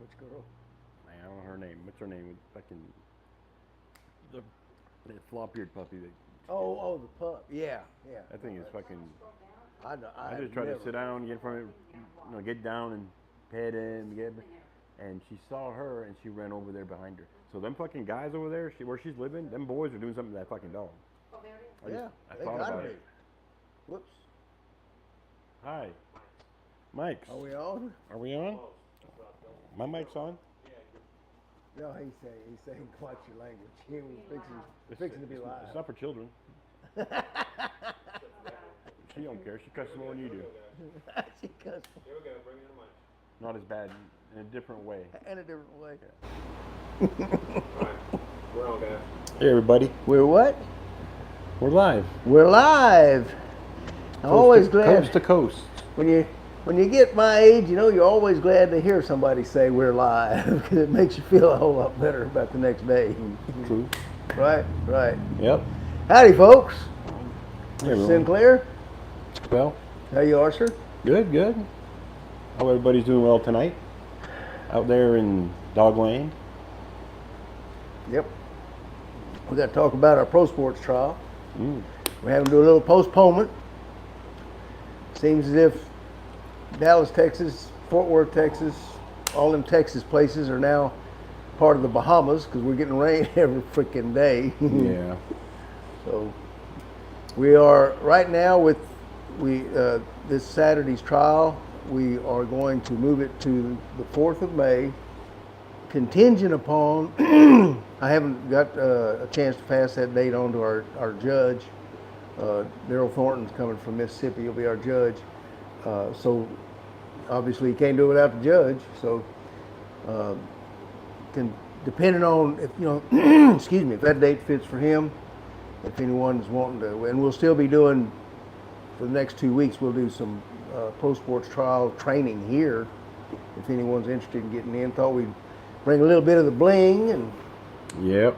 Which girl? I don't know her name. What's her name? Fucking the flop-eared puppy. Oh, the pup. Yeah. That thing is fucking. I just tried to sit down, get from it, get down and pet it, and she saw her and she ran over there behind her. So them fucking guys over there, where she's living, them boys are doing something to that fucking dog. I they thought gotta about be. it. Whoops. Hi, Mike's. Are we on? Are we on? My mic's on. No, he's saying, watch your language. He was fixing to be live. It's not for children. She don't care. She cusses more than you do. She cusses. Here we go. Bring in the mic. Not as bad, in a different way. In a different way. All right. We're on, guys. Hey, everybody. We're what? We're live. We're live. I'm always glad. Coast to coast. When you get my age, you're always glad to hear somebody say we're live because it makes you feel a whole lot better about the next day. True. Right. Yep. Howdy, folks. Hey, everyone. Sinclair. Well, How you are, sir? good. Hope everybody's doing well tonight. Out there in Dogland. Yep. We got to talk about our pro sports trial. Mm. We're having to do a little postponement. Seems as if Dallas, Texas, Fort Worth, Texas, all them Texas places are now part of the Bahamas because we're getting rain every freaking day. Yeah. So we are right now with this Saturday's trial. We are going to move it to the 4th of May, contingent upon. I haven't got a chance to pass that date on to our judge. Daryl Thornton's coming from Mississippi. He'll be our judge. So obviously he can't do it without the judge. So depending on if excuse me, if that date fits for him, if anyone's wanting to, and we'll still be doing for the next 2 weeks. We'll do some pro sports trial training here. If anyone's interested in getting in, thought we'd bring a little bit of the bling and Yep.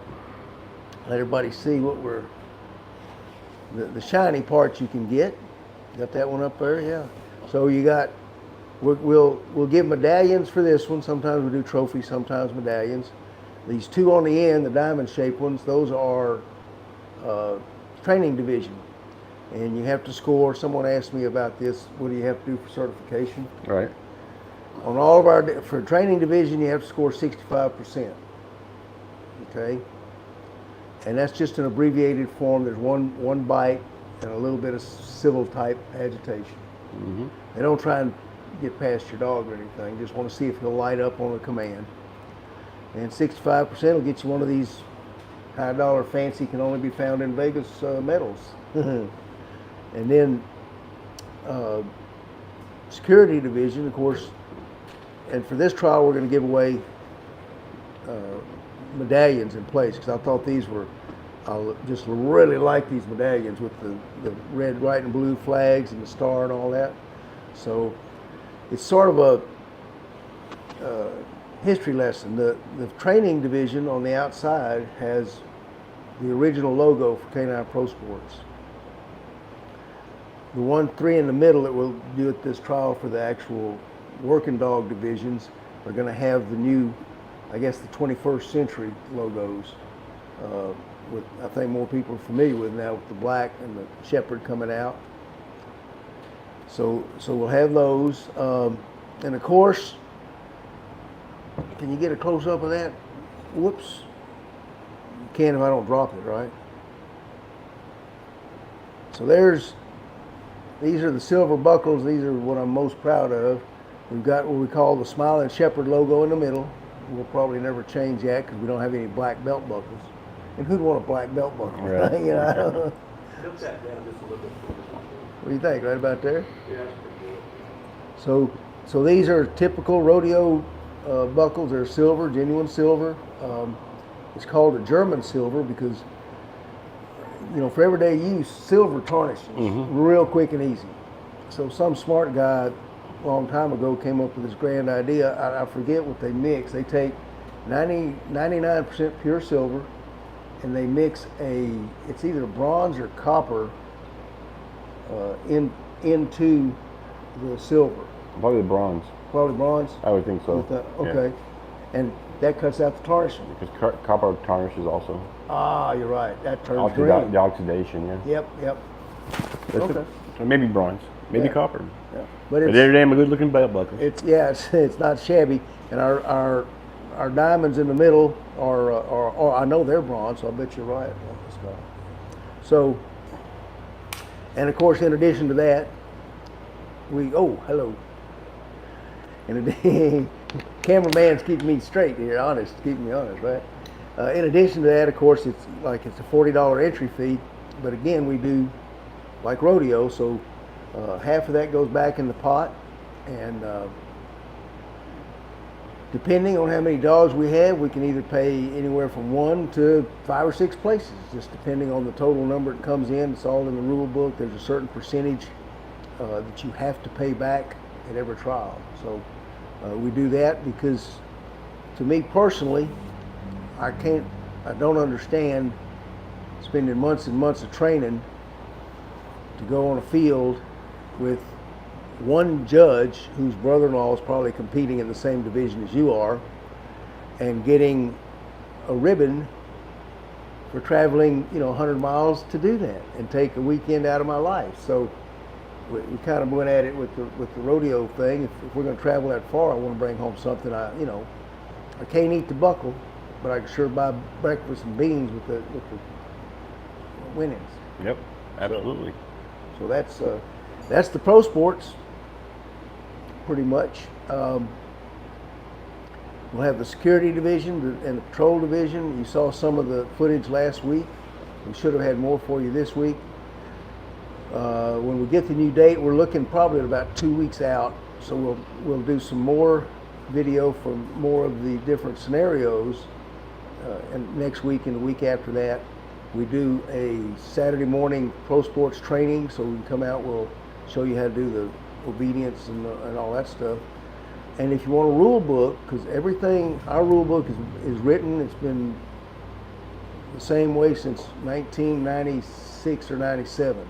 let everybody see what we're the shiny parts you can get. Got that one up there, yeah. So you got we'll give medallions for this one. Sometimes we do trophies, sometimes medallions. These two on the end, the diamond shaped ones, those are training division. And you have to score. Someone asked me about this. What do you have to do for certification? Right. On all of for training division, you have to score 65%. Okay? And that's just an abbreviated form. There's one bite and a little bit of civil type agitation. Mm-hmm. They don't try and get past your dog or anything. Just want to see if he'll light up on a command. And 65% will get you one of these high dollar fancy, can only be found in Vegas medals. And then security division, of course. And for this trial, we're going to give away medallions in place because I thought these were, I just really like these medallions with the red, white, and blue flags and the star and all that. So it's sort of a history lesson. The training division on the outside has the original logo for K9Pro Sports. The 1-3 in the middle that we'll do at this trial for the actual working dog divisions are going to have the new, I guess, the 21st century logos. With I think more people are familiar with now with the black and the shepherd coming out. So we'll have those, and of course, can you get a close up of that? Whoops. You can if I don't drop it, right? So these are the silver buckles. These are what I'm most proud of. We've got what we call the Smiling Shepherd logo in the middle. We'll probably never change that because we don't have any black belt buckles. And who'd want a black belt buckle? Right. I don't know. Tilt that down just a little bit. What do you think? Right about there? Yeah, that's pretty good. So these are typical rodeo buckles. They're silver, genuine silver. It's called a German silver because, for everyday use, silver tarnishes real quick and easy. So some smart guy a long time ago came up with this grand idea. I forget what they mix. They take 99% pure silver and they mix it's either bronze or copper into the silver. Probably the bronze. Probably bronze? I would think so. Okay. and that cuts out the tarnishing. Because copper tarnishes also. Ah, you're right. That turns green. The oxidation, yeah. Yep. Okay. Or maybe bronze, maybe Yeah. copper. Yeah. But But they're damn good looking belt buckles. it's not shabby, and our diamonds in the middle are I know they're bronze, so I bet you're right. So, and of course, in addition to that, hello. And cameraman's keeping me straight here, keeping me honest, right? In addition to that, of course, it's a $40 entry fee, but again, we do like rodeo, so half of that goes back in the pot, and depending on how many dogs we have, we can either pay anywhere from 1 to 5 or 6 places, just depending on the total number that comes in. It's all in the rule book. There's a certain percentage that you have to pay back at every trial. So we do that because, to me personally, I don't understand spending months and months of training to go on a field with one judge whose brother-in-law is probably competing in the same division as you are, and getting a ribbon for traveling 100 miles to do that and take a weekend out of my life. So we kind of went at it with the rodeo thing. If we're going to travel that far, I want to bring home something I can't eat the buckle, but I can sure buy breakfast and beans with the winnings. Yep, absolutely. So that's the pro sports, pretty much. We'll have the security division and the patrol division. You saw some of the footage last week. We should have had more for you this week. When we get the new date, we're looking probably at about 2 weeks out. So we'll do some more video for more of the different scenarios. And next week and the week after that, we do a Saturday morning pro sports training. So we can come out, we'll show you how to do the obedience and all that stuff. And if you want a rule book, because our rule book is written, it's been the same way since 1996 or 97.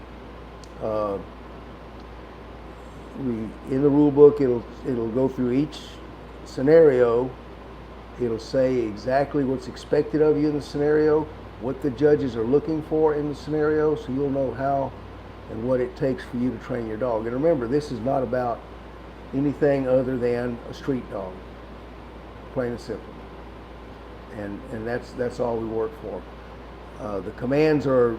In the rule book, it'll go through each scenario. It'll say exactly what's expected of you in the scenario, what the judges are looking for in the scenario, so you'll know how and what it takes for you to train your dog. And remember, this is not about anything other than a street dog, plain and simple. And that's all we work for. The commands are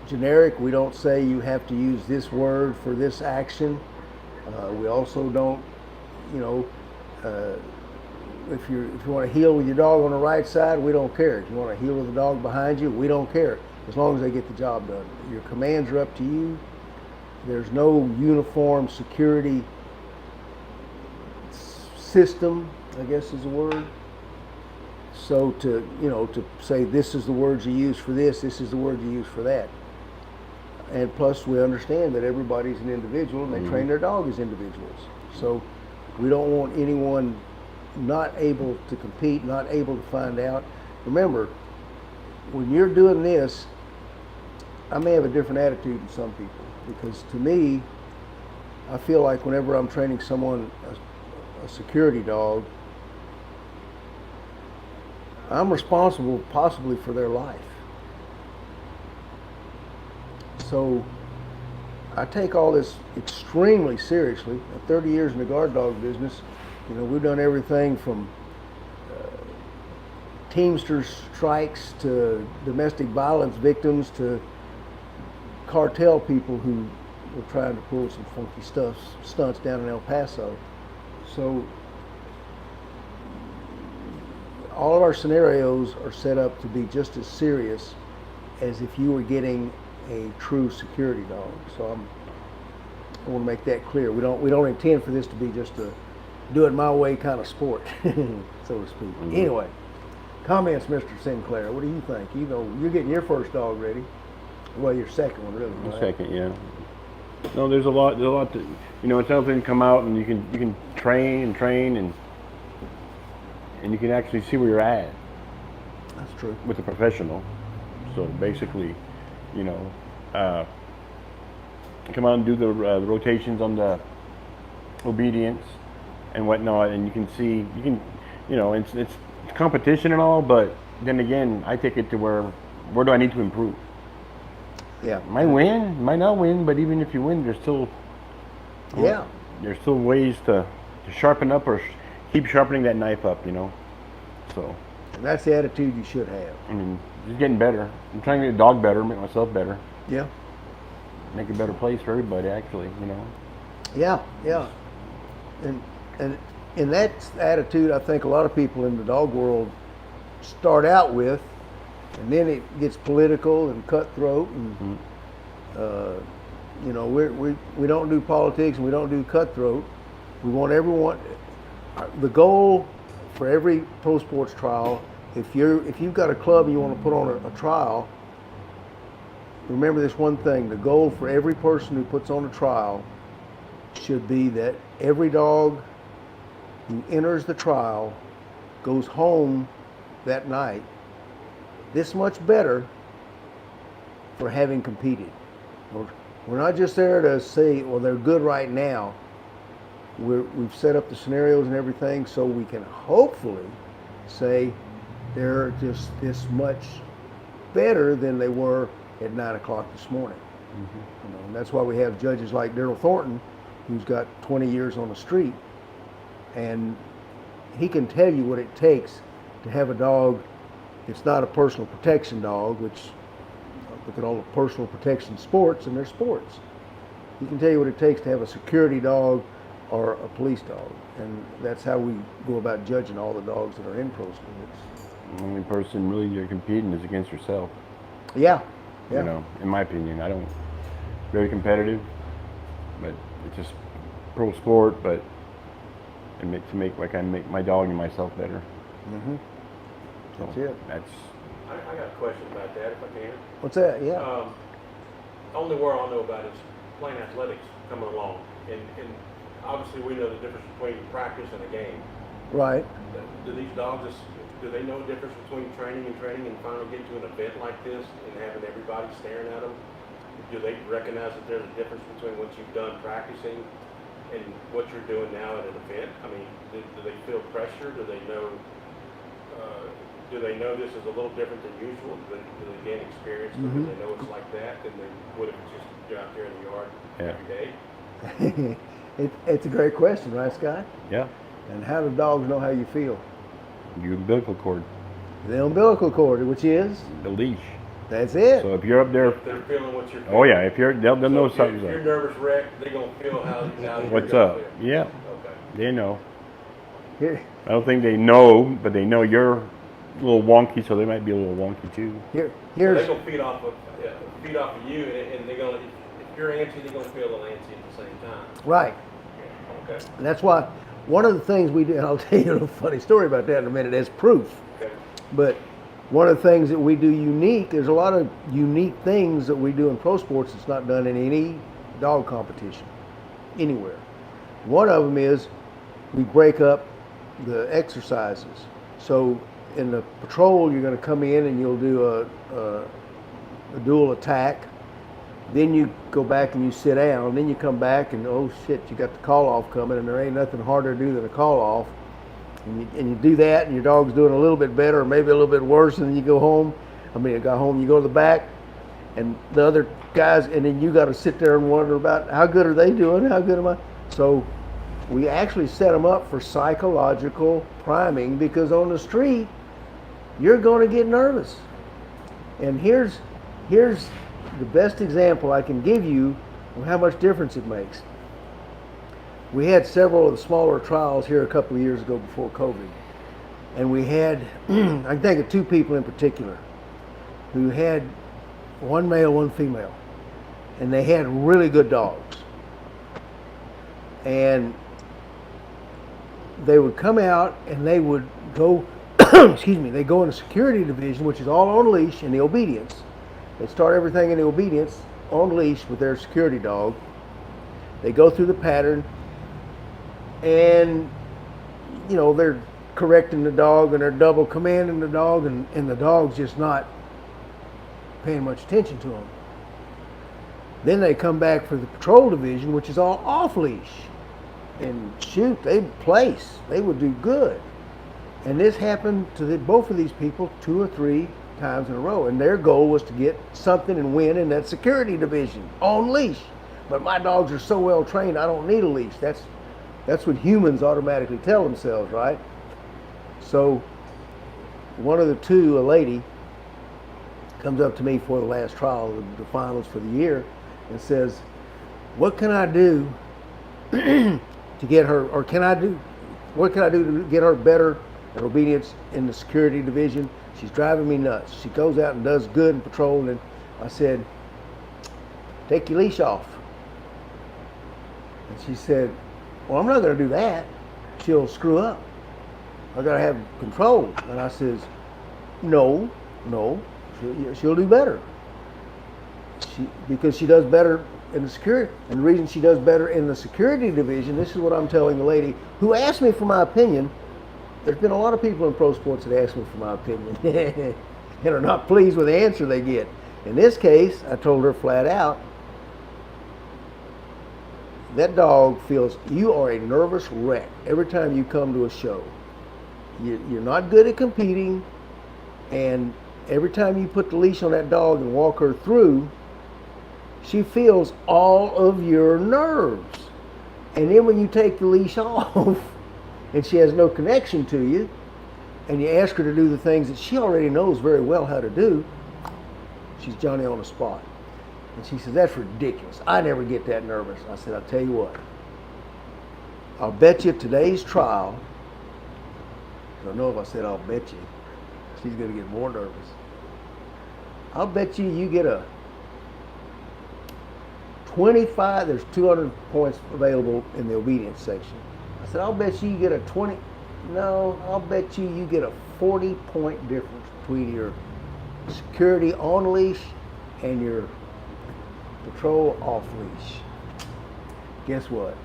generic. We don't say you have to use this word for this action. We also don't, if you want to heel with your dog on the right side, we don't care. If you want to heel with the dog behind you, we don't care, as long as they get the job done. Your commands are up to you. There's no uniform security system, I guess is the word. So to say this is the words you use for this is the word you use for that. And plus, we understand that everybody's an individual and they train their dog as individuals. So we don't want anyone not able to compete, not able to find out. Remember, when you're doing this, I may have a different attitude than some people, because to me, I feel like whenever I'm training someone, a security dog, I'm responsible possibly for their life. So I take all this extremely seriously. At 30 years in the guard dog business, we've done everything from Teamsters strikes to domestic violence victims to cartel people who were trying to pull some funky stunts down in El Paso. So all of our scenarios are set up to be just as serious as if you were getting a true security dog. So I want to make that clear. We don't intend for this to be just a do it my way kind of sport, so to speak. Anyway, comments, Mr. Sinclair. What do you think? You're getting your first dog ready. Well, your second one, really. Right? Second, yeah. No, there's a lot to, it's something to come out and you can train and you can actually see where you're at. That's true. With a professional. So basically, come out and do the rotations on the obedience and whatnot, and you can see, you know, it's competition and all, but then again, I take it to where do I need to improve? Yeah. Might win, might not win, but even if you win, there's still Yeah. there's still ways to sharpen up or keep sharpening that knife up, you know. So, And that's the attitude you should have. I mean, just getting better. I'm trying to get a dog better, make myself better, Yeah. make a better place for everybody. Actually, you know. Yeah. Yeah. And in that attitude, I think a lot of people in the dog world start out with, and then it gets political and cutthroat, and you know, we don't do politics and we don't do cutthroat. We want everyone. The goal for every pro sports trial, if you've got a club and you want to put on a trial, remember this one thing: the goal for every person who puts on a trial should be that every dog who enters the trial goes home that night this much better for having competed. We're not just there to say, well, they're good right now. We've set up the scenarios and everything so we can hopefully say they're just this much better than they were at 9 o'clock this morning. You know, and that's why we have judges like Daryl Thornton, who's got 20 years on the street, and he can tell you what it takes to have a dog. It's not a personal protection dog, which look at all the personal protection sports, and they're sports. He can tell you what it takes to have a security dog or a police dog, and that's how we go about judging all the dogs that are in pro schools. The only person really you're competing is against yourself. Yeah, yeah. You know, in my opinion, I don't very competitive, but it's just pro sport, but to make like I make my dog and myself better. Mm-hmm. So That's it. I got a question about that, if I can. What's that? Yeah. Only word I know about is playing athletics coming along, and obviously we know the difference between practice and a game. Right. Do these dogs do they know the difference between training and finally getting to an event like this and having everybody staring at them? Do they recognize that there's a difference between what you've done practicing and what you're doing now at an event? I mean, do they feel pressure? Do they know? Do they know this is a little different than usual? Do they gain experience? Do they know it's like that? Than they would if it's just you're out there in the yard every day? It's a great question, right, Scott? Yeah. And how do dogs know how you feel? Your umbilical cord, The umbilical cord, which is? the leash. That's it. So if you're up there, They're feeling what you're feeling. oh yeah, if they'll know if something's you're up. nervous wreck, they're gonna feel how you're What's gonna up? feel. Yeah, Okay. they know. Here, I don't think they know, but they know you're a little wonky, so they might be a little wonky too. So here's they're gonna feed off of you, and they're gonna if you're antsy, they're gonna feel a little antsy at the same time. right. Okay. And that's why one of the things we do, and I'll tell you a funny story about that in a minute as proof. Okay. But one of the things that we do unique, there's a lot of unique things that we do in pro sports that's not done in any dog competition anywhere. One of them is we break up the exercises. So in the patrol, you're going to come in and you'll do a dual attack. Then you go back and you sit down. Then you come back and, oh shit, you got the call off coming, and there ain't nothing harder to do than a call off. And you do that, and your dog's doing a little bit better, or maybe a little bit worse, and then you go home. You go to the back, and the other guys, and then you got to sit there and wonder about how good are they doing, how good am I? So we actually set them up for psychological priming, because on the street, you're going to get nervous. And here's the best example I can give you of how much difference it makes. We had several of the smaller trials here a couple of years ago before COVID. And we had, I can think of two people in particular, who had one male, one female. And they had really good dogs. And they would come out and they would go, they go in the security division, which is all on leash, in the obedience. They start everything in the obedience on leash with their security dog. They go through the pattern, and they're correcting the dog and they're double commanding the dog, and the dog's just not paying much attention to them. Then they come back for the patrol division, which is all off leash, and shoot, they'd place. They would do good. And this happened to both of these people 2 or 3 times in a row. And their goal was to get something and win in that security division on leash. But my dogs are so well trained, I don't need a leash. That's what humans automatically tell themselves, right? So one of the two, a lady, comes up to me for the last trial, the finals for the year, and says, what can I do to get her, or what can I do to get her better at obedience in the security division? She's driving me nuts. She goes out and does good in patrol, and I said, take your leash off. And she said, well, I'm not going to do that. She'll screw up. I got to have control. And I says, no, she'll do better. Because she does better in the security. And the reason she does better in the security division, this is what I'm telling the lady who asked me for my opinion. There's been a lot of people in pro sports that ask me for my opinion and are not pleased with the answer they get. In this case, I told her flat out, that dog feels you are a nervous wreck every time you come to a show. You're not good at competing, and every time you put the leash on that dog and walk her through, she feels all of your nerves. And then when you take the leash off and she has no connection to you, and you ask her to do the things that she already knows very well how to do, she's Johnny on the spot. And she says, that's ridiculous. I never get that nervous. I said, I'll tell you what. I'll bet you today's trial, I don't know if I said I'll bet you, she's going to get more nervous. I'll bet you get a 25, there's 200 points available in the obedience section. I said, I'll bet you get a 20, no, I'll bet you get a 40-point difference between your security on leash and your patrol off leash. Guess what?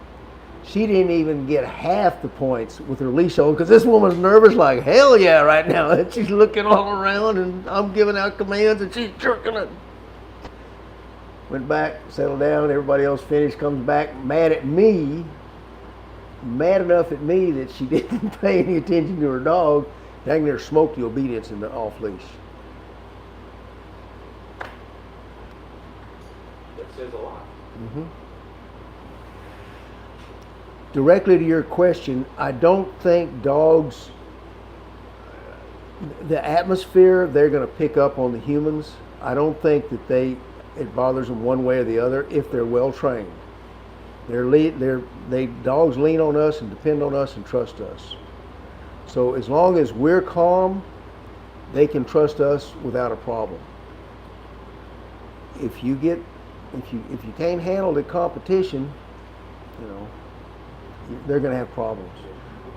She didn't even get half the points with her leash on because this woman's nervous like hell yeah right now. And she's looking all around and I'm giving out commands and she's jerking it. Went back, settled down, everybody else finished, comes back mad at me, mad enough at me that she didn't pay any attention to her dog. Dang near smoked the obedience in the off leash. That says a lot. Mm-hmm. Directly to your question, I don't think dogs, the atmosphere, they're going to pick up on the humans. I don't think that it bothers them one way or the other if they're well trained. Dogs lean on us and depend on us and trust us. So as long as we're calm, they can trust us without a problem. If you can't handle the competition, they're going to have problems.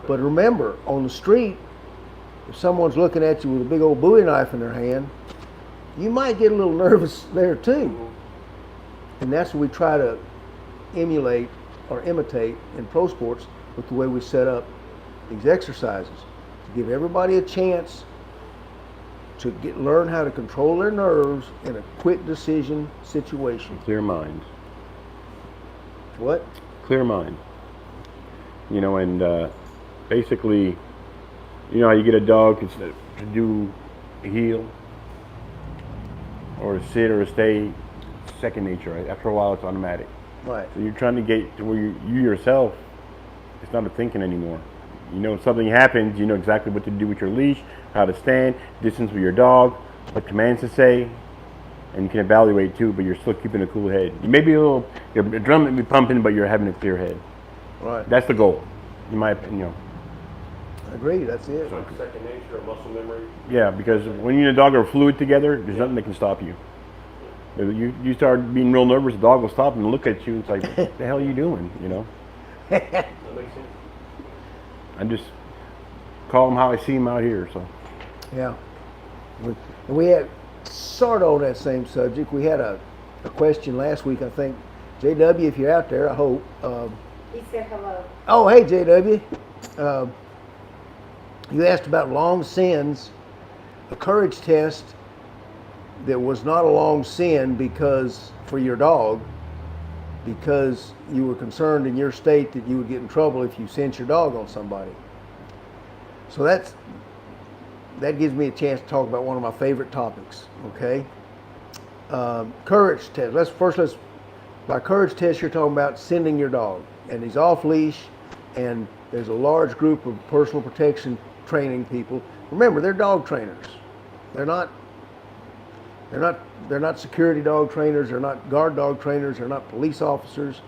But remember, on the street, if someone's looking at you with a big old Bowie knife in their hand, you might get a little nervous there too. And that's what we try to emulate or imitate in pro sports with the way we set up these exercises, to give everybody a chance to learn how to control their nerves in a quick decision situation. Clear mind. What? Clear mind. And basically, how you get a dog to do a heel or a sit or a stay, second nature, right? After a while, it's automatic. Right. So you're trying to get to where you yourself, it's not a thinking anymore. Something happens, you know exactly what to do with your leash, how to stand, distance with your dog, what commands to say, and you can evaluate too, but you're still keeping a cool head. You may be your drum may be pumping, but you're having a clear head. Right. That's the goal, in my opinion. I agree, that's it. It's like second nature or muscle memory. Yeah, because when you and a dog are fluid together, there's nothing that can stop you. If you start being real nervous, the dog will stop and look at you and it's like, what the hell are you doing, That makes sense. I just call him how I see him out here, so. Yeah. And we had, sort of on that same subject, we had a question last week, I think. JW, if you're out there, I hope. He said hello. Oh, hey, JW. You asked about long sins, a courage test that was not a long sin for your dog, because you were concerned in your state that you would get in trouble if you sent your dog on somebody. So that gives me a chance to talk about one of my favorite topics. Okay, courage test. By courage test, you're talking about sending your dog, and he's off leash, and there's a large group of personal protection training people. Remember, they're dog trainers. They're not security dog trainers. They're not guard dog trainers. They're not police officers.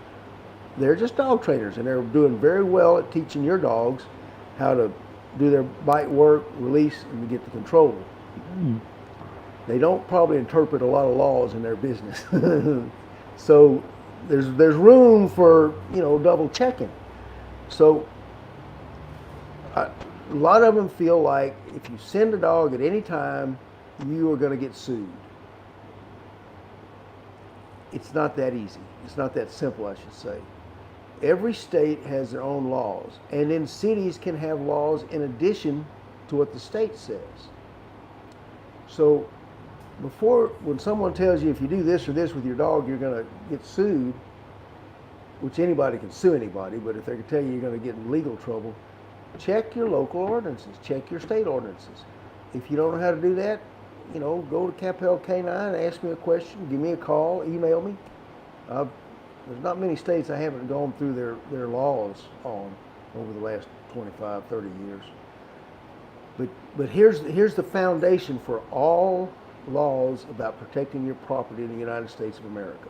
They're just dog trainers, and they're doing very well at teaching your dogs how to do their bite work, release, and to get the control. They don't probably interpret a lot of laws in their business. So there's room for, double checking. So a lot of them feel like if you send a dog at any time, you are going to get sued. It's not that easy. It's not that simple, I should say. Every state has their own laws, and then cities can have laws in addition to what the state says. So when someone tells you if you do this or this with your dog, you're going to get sued, which anybody can sue anybody, but if they can tell you you're going to get in legal trouble, check your local ordinances, check your state ordinances. If you don't know how to do that, go to Capel K9, ask me a question, give me a call, email me. There's not many states I haven't gone through their laws on over the last 25, 30 years. But here's the foundation for all laws about protecting your property in the United States of America.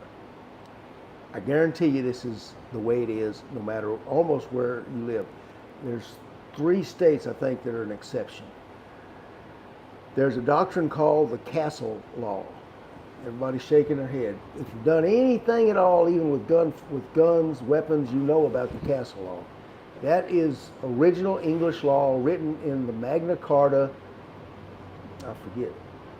I guarantee you this is the way it is no matter almost where you live. There's 3 states, I think, that are an exception. There's a doctrine called the Castle Law. Everybody's shaking their head. If you've done anything at all, even with guns, weapons, you know about the Castle Law. That is original English law written in the Magna Carta, I forget,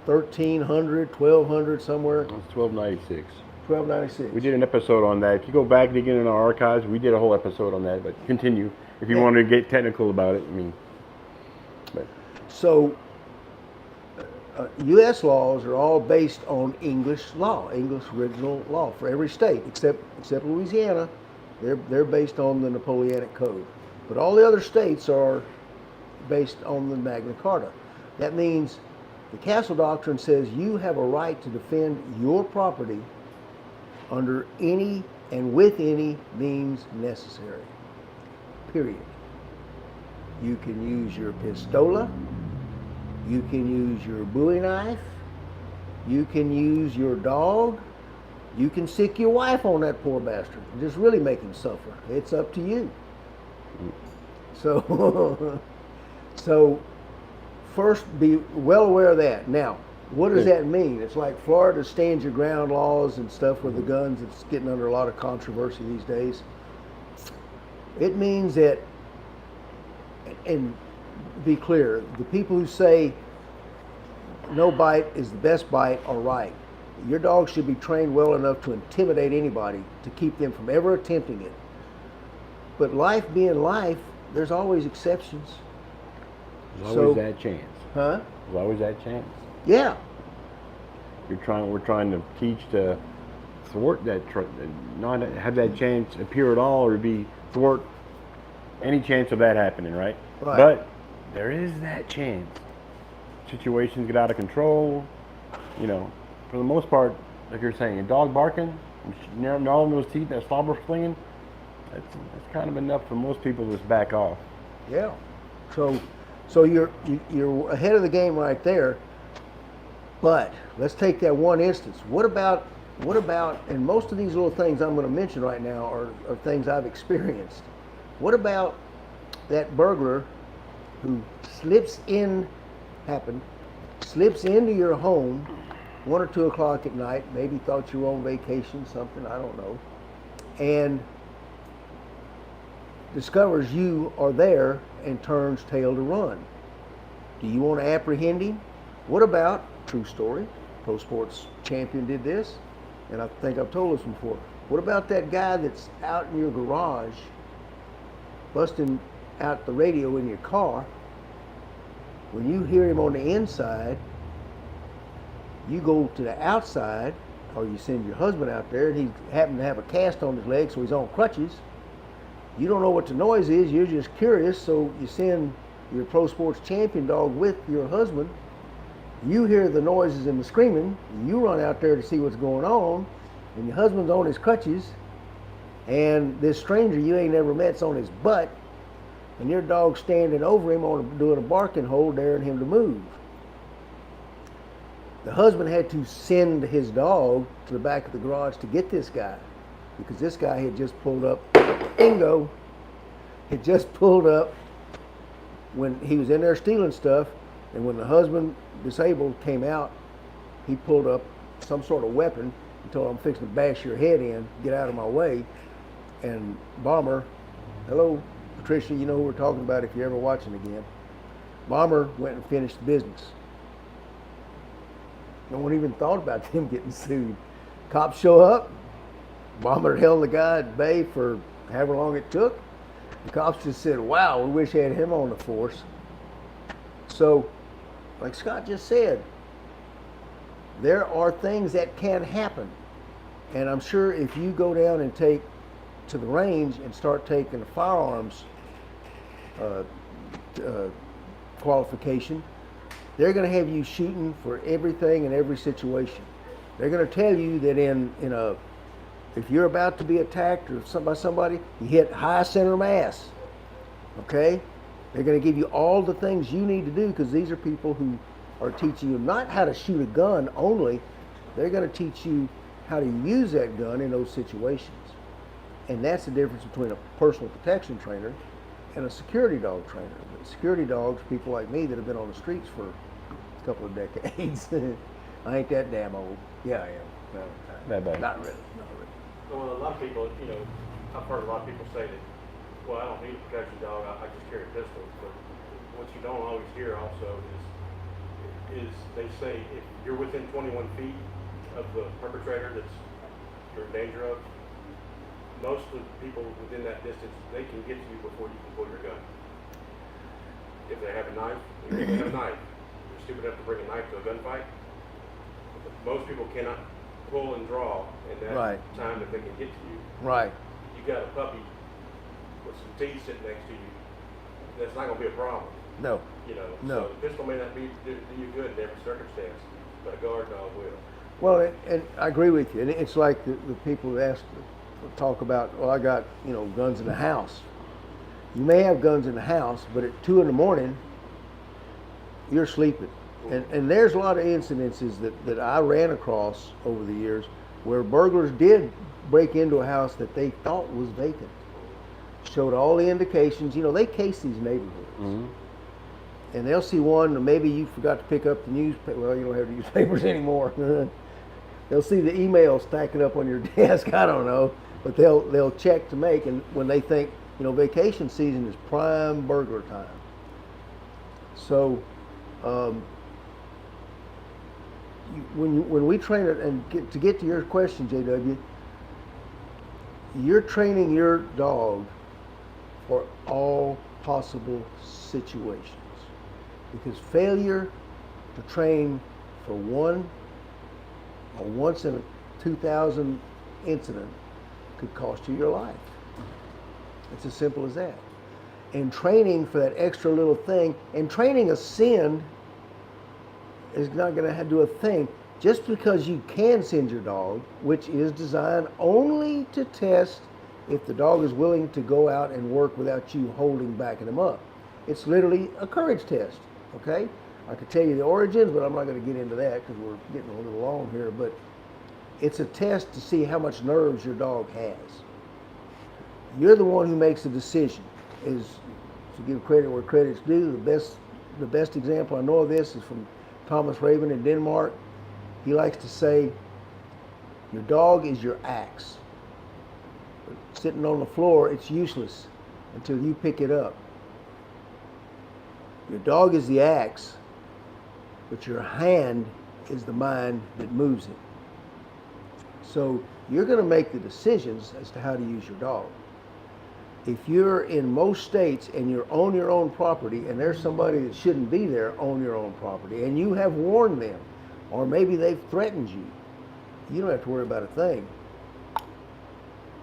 1300, 1200, somewhere. It's 1296. 1296. We did an episode on that. If you go back and again in our archives, we did a whole episode on that. But continue if you want to get technical about it. So, U.S. laws are all based on English law, English original law for every state except Louisiana. They're based on the Napoleonic Code, but all the other states are based on the Magna Carta. That means the Castle Doctrine says you have a right to defend your property under any and with any means necessary. Period. You can use your pistola. You can use your Bowie knife. You can use your dog. You can sick your wife on that poor bastard and just really make him suffer. It's up to you. So, first be well aware of that. Now, what does that mean? It's like Florida's stand your ground laws and stuff with the guns. It's getting under a lot of controversy these days. It means that, and be clear, the people who say no bite is the best bite are right. Your dog should be trained well enough to intimidate anybody to keep them from ever attempting it. But life being life, there's always exceptions. There's always that chance. Huh? There's always that chance. Yeah. We're trying to teach to thwart that, not have that chance appear at all, or be thwart any chance of that happening, right? Right. But there is that chance. Situations get out of control. For the most part, like you're saying, a dog barking, gnawing those teeth, that slobber flinging, that's kind of enough for most people to just back off. Yeah. So you're ahead of the game right there. But let's take that one instance. What about, and most of these little things I'm going to mention right now are things I've experienced. What about that burglar who slips into your home 1 or 2 o'clock at night, maybe thought you were on vacation, something, I don't know, and discovers you are there and turns tail to run? Do you want to apprehend him? What about, true story, Pro Sports Champion did this, and I think I've told this before. What about that guy that's out in your garage busting out the radio in your car? When you hear him on the inside, you go to the outside, or you send your husband out there, and he happened to have a cast on his leg, so he's on crutches. You don't know what the noise is, you're just curious, so you send your pro sports champion dog with your husband. You hear the noises and the screaming. You run out there to see what's going on, and your husband's on his crutches, and this stranger you ain't never met's on his butt, and your dog's standing over him doing a barking hold, daring him to move. The husband had to send his dog to the back of the garage to get this guy, because this guy had just pulled up. Bingo! Had just pulled up when he was in there stealing stuff, and when the husband, disabled, came out, he pulled up some sort of weapon and told him, I'm fixing to bash your head in, get out of my way. And Bomber, hello, Patricia, you know who we're talking about if you're ever watching again. Bomber went and finished the business. No one even thought about them getting sued. Cops show up, Bomber held the guy at bay for however long it took. The cops just said, wow, we wish we had him on the force. So, like Scott just said, there are things that can happen. And I'm sure if you go down and take to the range and start taking a firearms qualification, they're going to have you shooting for everything and every situation. They're going to tell you that if you're about to be attacked or by somebody, you hit high center mass. Okay? They're going to give you all the things you need to do, because these are people who are teaching you not how to shoot a gun only. They're going to teach you how to use that gun in those situations. And that's the difference between a personal protection trainer and a security dog trainer. But security dogs, people like me that have been on the streets for a couple of decades, I ain't that damn old. Yeah, I am. No, not really. Well, a lot of people, I've heard a lot of people say that, well, I don't need a protection dog, I just carry a pistol. But what you don't always hear also is they say if you're within 21 feet of the perpetrator that's you're in danger of, most of the people within that distance, they can get to you before you can pull your gun. If they have a knife, you're stupid enough to bring a knife to a gunfight. Most people cannot pull and draw in that time that they can get to you. Right. You got a puppy with some teeth sitting next to you, that's not going to be a problem. No. No. So the pistol may not do you good in every circumstance, but a guard dog will. Well, and I agree with you. And it's like the people that talk about, well, I got, guns in the house. You may have guns in the house, but at 2 a.m, you're sleeping. And there's a lot of incidences that I ran across over the years where burglars did break into a house that they thought was vacant. Showed all the indications. They case these neighborhoods. Mm-hmm. And they'll see one, or maybe you forgot to pick up the newspaper. Well, you don't have newspapers anymore. They'll see the email stacking up on your desk. I don't know. But they'll check to make, and when they think, vacation season is prime burglar time. So, when we train it, and to get to your question, JW, you're training your dog for all possible situations, because failure to train for a once in a 2,000 incident could cost you your life. It's as simple as that. And training for that extra little thing, and training a sin is not going to do a thing. Just because you can send your dog, which is designed only to test if the dog is willing to go out and work without you backing him up. It's literally a courage test, okay? I could tell you the origins, but I'm not going to get into that because we're getting a little long here. But it's a test to see how much nerves your dog has. You're the one who makes the decision. Is to give credit where credit's due. The best example I know of this is from Thomas Raven in Denmark. He likes to say, your dog is your axe. Sitting on the floor, it's useless until you pick it up. Your dog is the axe, but your hand is the mind that moves it. So you're going to make the decisions as to how to use your dog. If you're in most states and you're on your own property and there's somebody that shouldn't be there on your own property and you have warned them, or maybe they've threatened you, you don't have to worry about a thing.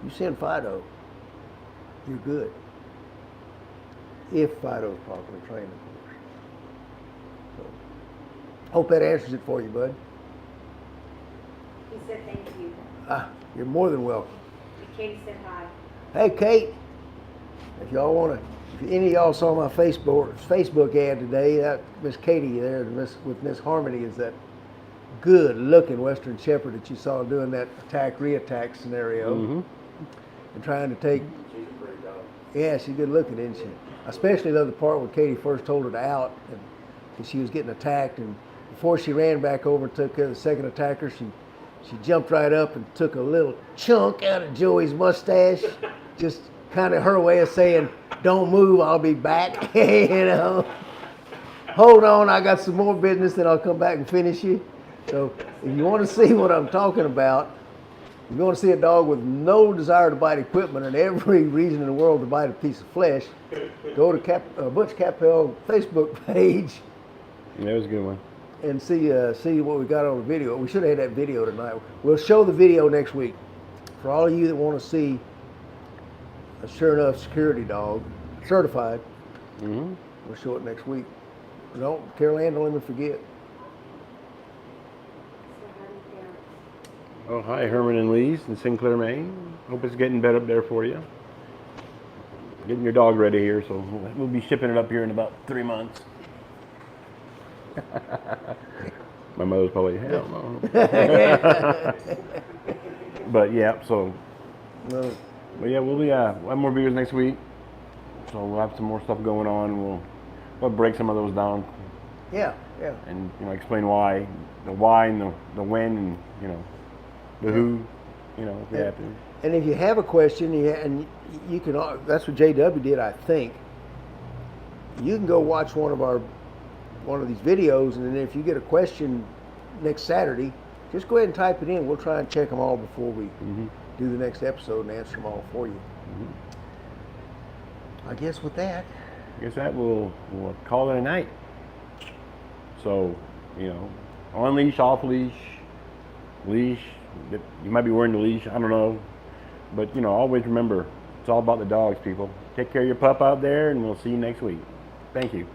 You send Fido, you're good. if Fido's properly trained, of course. So, hope that answers it for you, bud. He said thank you. You're more than welcome. Katie said hi. Hey, Kate, if y'all want to, if any of y'all saw my Facebook ad today, that Miss Katie there with Miss Harmony is that good-looking Western Shepherd that you saw doing that attack-reattack scenario and trying to take. She's a great dog. Yeah, she's good-looking, isn't she? I especially love the part when Katie first told her to out and she was getting attacked, and before she ran back over and took care of the second attacker, she jumped right up and took a little chunk out of Joey's mustache, just kind of her way of saying, "Don't move, I'll be back." You know, hold on, I got some more business, then I'll come back and finish you. So if you want to see what I'm talking about, if you want to see a dog with no desire to bite equipment and every reason in the world to bite a piece of flesh, go to Butch Capel Facebook page. That was a good one. And see what we got on the video. We should have had that video tonight. We'll show the video next week. For all of you that want to see a sure enough security dog, certified, we'll show it next week. Carol Ann, don't let me forget. So how do you parents? Oh, hi, Herman and Lee's in Sinclair, Maine. Hope it's getting better up there for you. Getting your dog ready here, so we'll be shipping it up here in about 3 months. My mother's probably, hell no. But yeah, so. But yeah, we'll have more videos next week. So we'll have some more stuff going on. We'll break some of those down. Yeah. And explain why, the why and the when, and the who, if we have to. And if you have a question, and you can, that's what JW did, I think. You can go watch one of these videos, and then if you get a question next Saturday, just go ahead and type it in. We'll try and check them all before we do the next episode and answer them all for you. I guess with that, we'll call it a night. So, on leash, off leash, you might be wearing the leash, I don't know. But, always remember, it's all about the dogs, people. Take care of your pup out there, and we'll see you next week. Thank you.